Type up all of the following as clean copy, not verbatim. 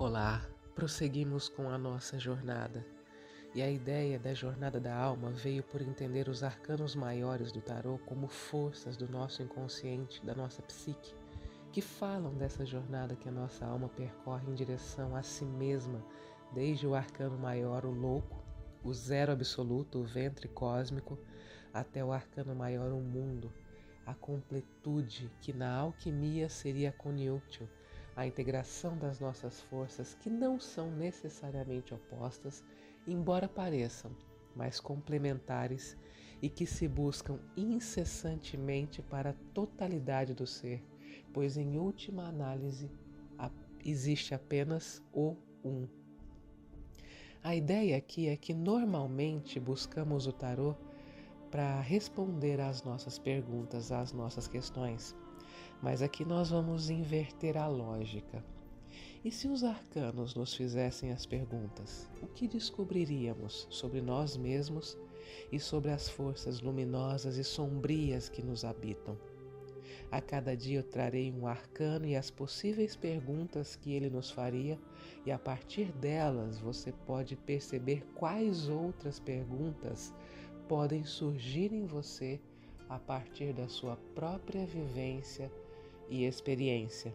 Olá, prosseguimos com a nossa jornada. E a ideia da jornada da alma veio por entender os arcanos maiores do tarô como forças do nosso inconsciente, da nossa psique, que falam dessa jornada que a nossa alma percorre em direção a si mesma, desde o arcano maior, o louco, o zero absoluto, o ventre cósmico, até o arcano maior, o mundo, a completude que na alquimia seria conjúnctil, a integração das nossas forças que não são necessariamente opostas, embora pareçam, mas complementares e que se buscam incessantemente para a totalidade do ser, pois em última análise existe apenas o um. A ideia aqui é que normalmente buscamos o tarô para responder às nossas perguntas, às nossas questões. Mas aqui nós vamos inverter a lógica. E se os arcanos nos fizessem as perguntas, o que descobriríamos sobre nós mesmos e sobre as forças luminosas e sombrias que nos habitam? A cada dia eu trarei um arcano e as possíveis perguntas que ele nos faria, e a partir delas você pode perceber quais outras perguntas podem surgir em você a partir da sua própria vivência e experiência.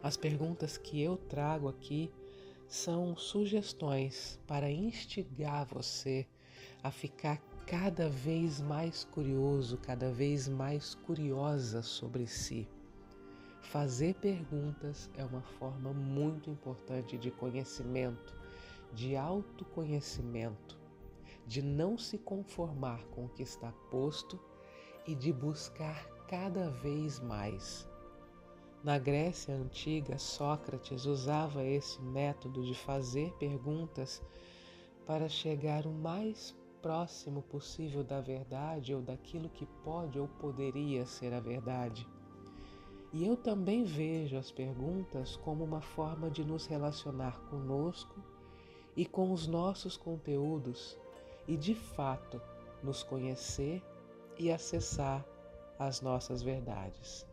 As perguntas que eu trago aqui são sugestões para instigar você a ficar cada vez mais curioso, cada vez mais curiosa sobre si. Fazer perguntas é uma forma muito importante de conhecimento, de autoconhecimento, de não se conformar com o que está posto e de buscar cada vez mais. Na Grécia Antiga, Sócrates usava esse método de fazer perguntas para chegar o mais próximo possível da verdade ou daquilo que pode ou poderia ser a verdade. E eu também vejo as perguntas como uma forma de nos relacionar conosco e com os nossos conteúdos e, de fato, nos conhecer e acessar as nossas verdades.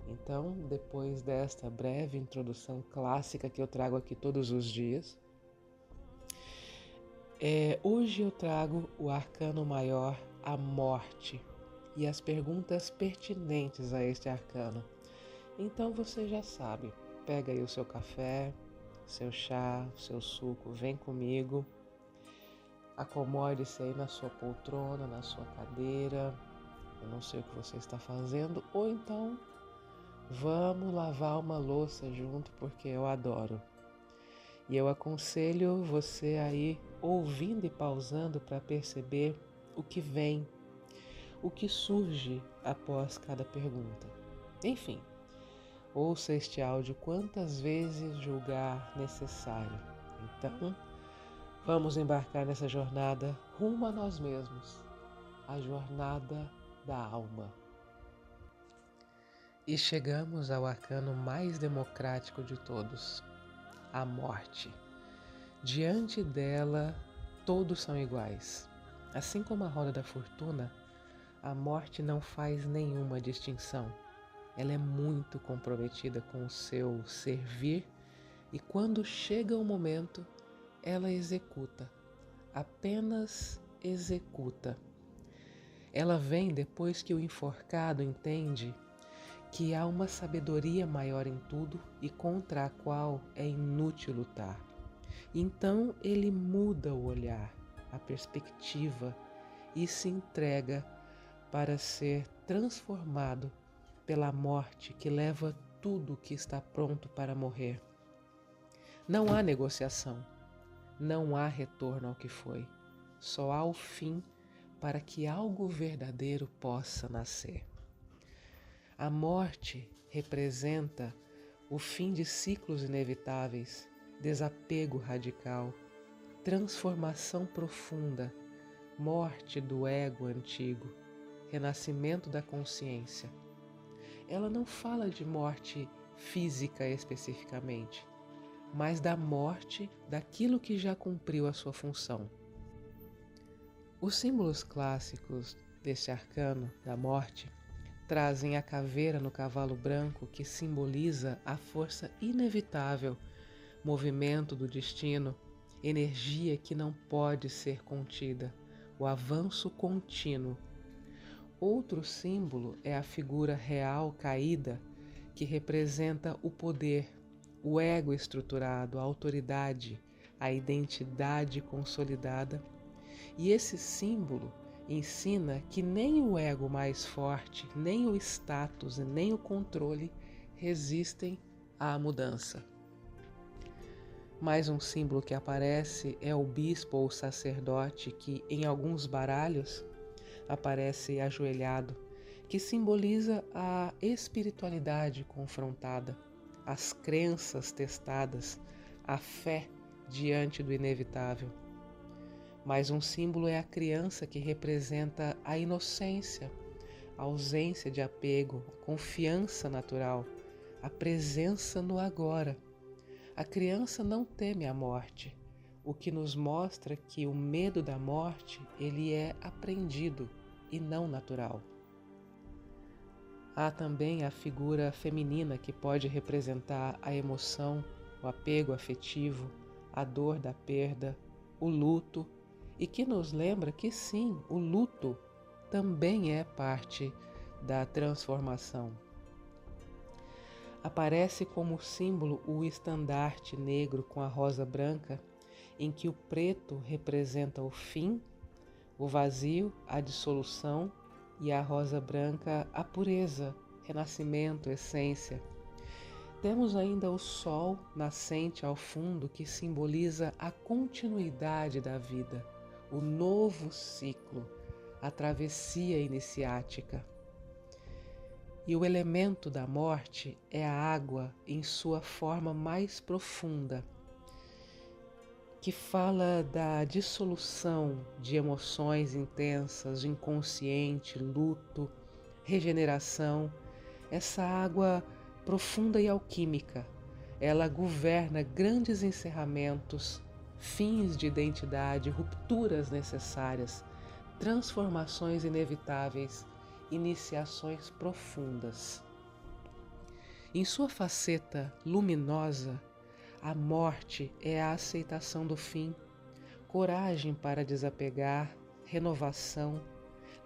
Então, depois desta breve introdução clássica que eu trago aqui todos os dias, hoje eu trago o arcano maior, a morte, e as perguntas pertinentes a este arcano. Então você já sabe, pega aí o seu café, seu chá, seu suco, vem comigo, acomode-se aí na sua poltrona, na sua cadeira, eu não sei o que você está fazendo, ou então vamos lavar uma louça junto porque eu adoro. E eu aconselho você a ir ouvindo e pausando para perceber o que vem, o que surge após cada pergunta. Enfim, ouça este áudio quantas vezes julgar necessário. Então, vamos embarcar nessa jornada rumo a nós mesmos, a jornada da alma. E chegamos ao arcano mais democrático de todos, a morte. Diante dela, todos são iguais. Assim como a roda da fortuna, a morte não faz nenhuma distinção. Ela é muito comprometida com o seu servir e quando chega o momento, ela executa, apenas executa. Ela vem depois que o enforcado entende que há uma sabedoria maior em tudo e contra a qual é inútil lutar. Então ele muda o olhar, a perspectiva e se entrega para ser transformado pela morte que leva tudo que está pronto para morrer. Não há negociação, não há retorno ao que foi, só há o fim para que algo verdadeiro possa nascer. A morte representa o fim de ciclos inevitáveis, desapego radical, transformação profunda, morte do ego antigo, renascimento da consciência. Ela não fala de morte física especificamente, mas da morte daquilo que já cumpriu a sua função. Os símbolos clássicos deste arcano da morte trazem a caveira no cavalo branco que simboliza a força inevitável movimento do destino, energia que não pode ser contida, o avanço contínuo. Outro símbolo é a figura real caída, que representa o poder, o ego estruturado, a autoridade, a identidade consolidada. E esse símbolo ensina que nem o ego mais forte, nem o status e nem o controle resistem à mudança. Mais um símbolo que aparece é o bispo ou sacerdote, que em alguns baralhos aparece ajoelhado, que simboliza a espiritualidade confrontada, as crenças testadas, a fé diante do inevitável. Mais um símbolo é a criança, que representa a inocência, a ausência de apego, a confiança natural, a presença no agora. A criança não teme a morte, o que nos mostra que o medo da morte ele é aprendido e não natural. Há também a figura feminina, que pode representar a emoção, o apego afetivo, a dor da perda, o luto, e que nos lembra que sim, o luto também é parte da transformação. Aparece como símbolo o estandarte negro com a rosa branca, em que o preto representa o fim, o vazio, a dissolução, e a rosa branca a pureza, renascimento, essência. Temos ainda o sol nascente ao fundo, que simboliza a continuidade da vida, o novo ciclo, a travessia iniciática. E o elemento da morte é a água em sua forma mais profunda, que fala da dissolução de emoções intensas, inconsciente, luto, regeneração. Essa água profunda e alquímica, ela governa grandes encerramentos, fins de identidade, rupturas necessárias, transformações inevitáveis, iniciações profundas. Em sua faceta luminosa, a morte é a aceitação do fim, coragem para desapegar, renovação,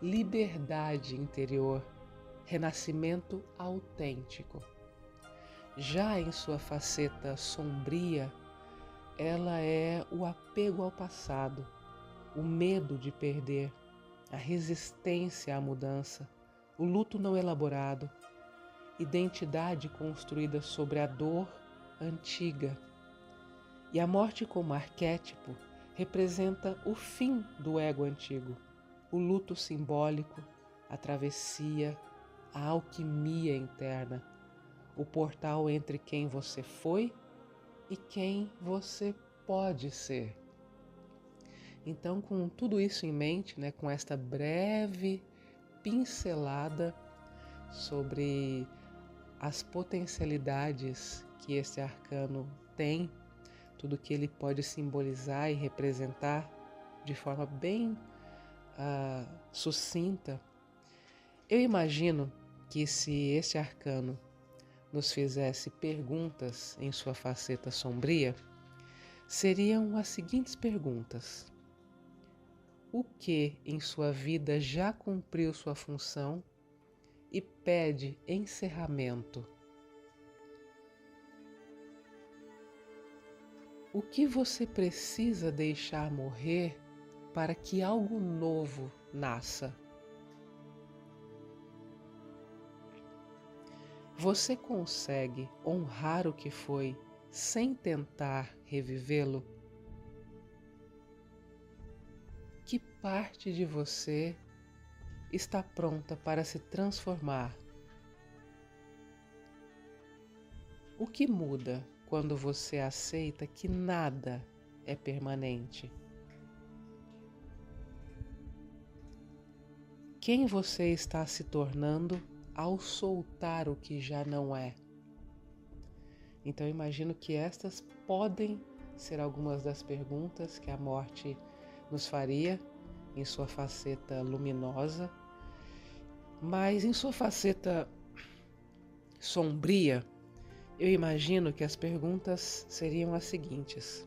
liberdade interior, renascimento autêntico. Já em sua faceta sombria, ela é o apego ao passado, o medo de perder, a resistência à mudança, o luto não elaborado, identidade construída sobre a dor antiga. E a morte como arquétipo representa o fim do ego antigo, o luto simbólico, a travessia, a alquimia interna, o portal entre quem você foi e quem você pode ser. Então, com tudo isso em mente, com esta breve pincelada sobre as potencialidades que esse arcano tem, tudo que ele pode simbolizar e representar de forma bem sucinta, eu imagino que se esse arcano nos fizesse perguntas em sua faceta sombria, seriam as seguintes perguntas: o que em sua vida já cumpriu sua função e pede encerramento? O que você precisa deixar morrer para que algo novo nasça? Você consegue honrar o que foi sem tentar revivê-lo? Que parte de você está pronta para se transformar? O que muda quando você aceita que nada é permanente? Quem você está se tornando ao soltar o que já não é? Então eu imagino que estas podem ser algumas das perguntas que a morte nos faria em sua faceta luminosa, mas em sua faceta sombria, Eu imagino que as perguntas seriam as seguintes: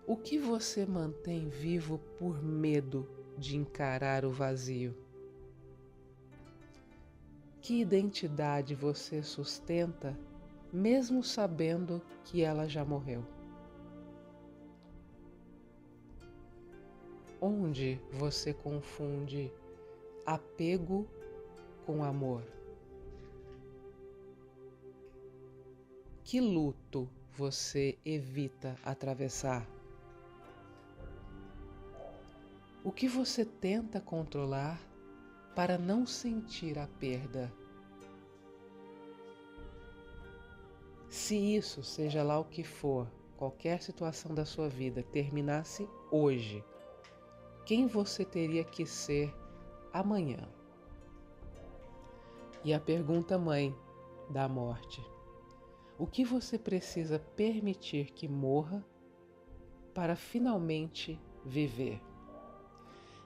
o que você mantém vivo por medo de encarar o vazio? Que identidade você sustenta, mesmo sabendo que ela já morreu? Onde você confunde apego com amor? Que luto você evita atravessar? O que você tenta controlar para não sentir a perda? Se isso, seja lá o que for, qualquer situação da sua vida, terminasse hoje, quem você teria que ser amanhã? E a pergunta mãe da morte: o que você precisa permitir que morra para finalmente viver?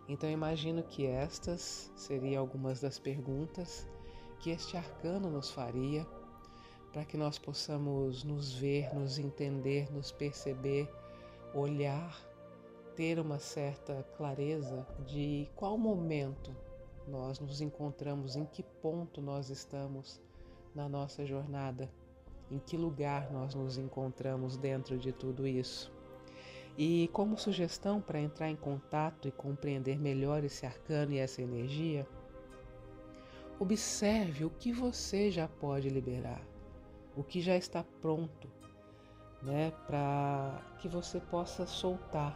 Então imagino que estas seriam algumas das perguntas que este arcano nos faria para que nós possamos nos ver, nos entender, nos perceber, olhar, ter uma certa clareza de qual momento nós nos encontramos, em que ponto nós estamos na nossa jornada, em que lugar nós nos encontramos dentro de tudo isso. E como sugestão para entrar em contato e compreender melhor esse arcano e essa energia, observe o que você já pode liberar, o que já está pronto, para que você possa soltar.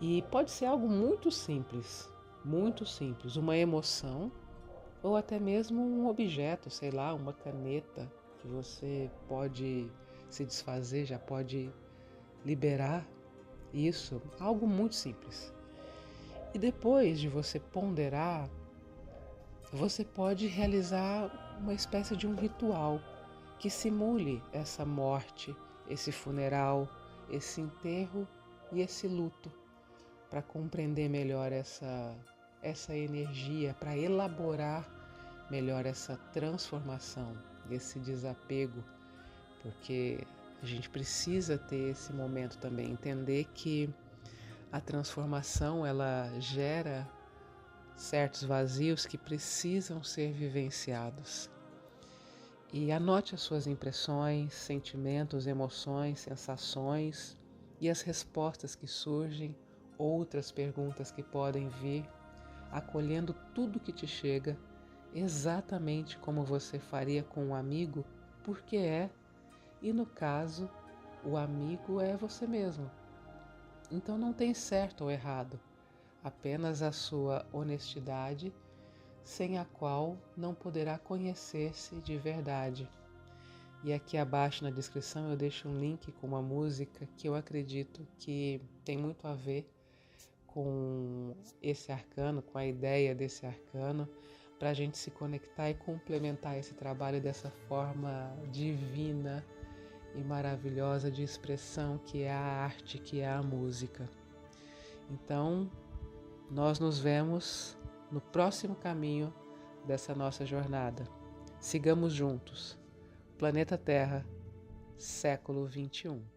E pode ser algo muito simples, uma emoção ou até mesmo um objeto, sei lá, uma caneta que você pode se desfazer, já pode liberar isso, algo muito simples. E depois de você ponderar, você pode realizar uma espécie de um ritual que simule essa morte, esse funeral, esse enterro e esse luto, para compreender melhor essa energia, para elaborar melhor essa transformação, esse desapego, porque a gente precisa ter esse momento também, entender que a transformação ela gera certos vazios que precisam ser vivenciados. E anote as suas impressões, sentimentos, emoções, sensações e as respostas que surgem, outras perguntas que podem vir, acolhendo tudo que te chega, exatamente como você faria com um amigo, porque e no caso, o amigo é você mesmo. Então não tem certo ou errado, apenas a sua honestidade, sem a qual não poderá conhecer-se de verdade. E aqui abaixo na descrição eu deixo um link com uma música que eu acredito que tem muito a ver com esse arcano, com a ideia desse arcano, para a gente se conectar e complementar esse trabalho dessa forma divina e maravilhosa de expressão que é a arte, que é a música. Então, nós nos vemos no próximo caminho dessa nossa jornada. Sigamos juntos. Planeta Terra, século 21.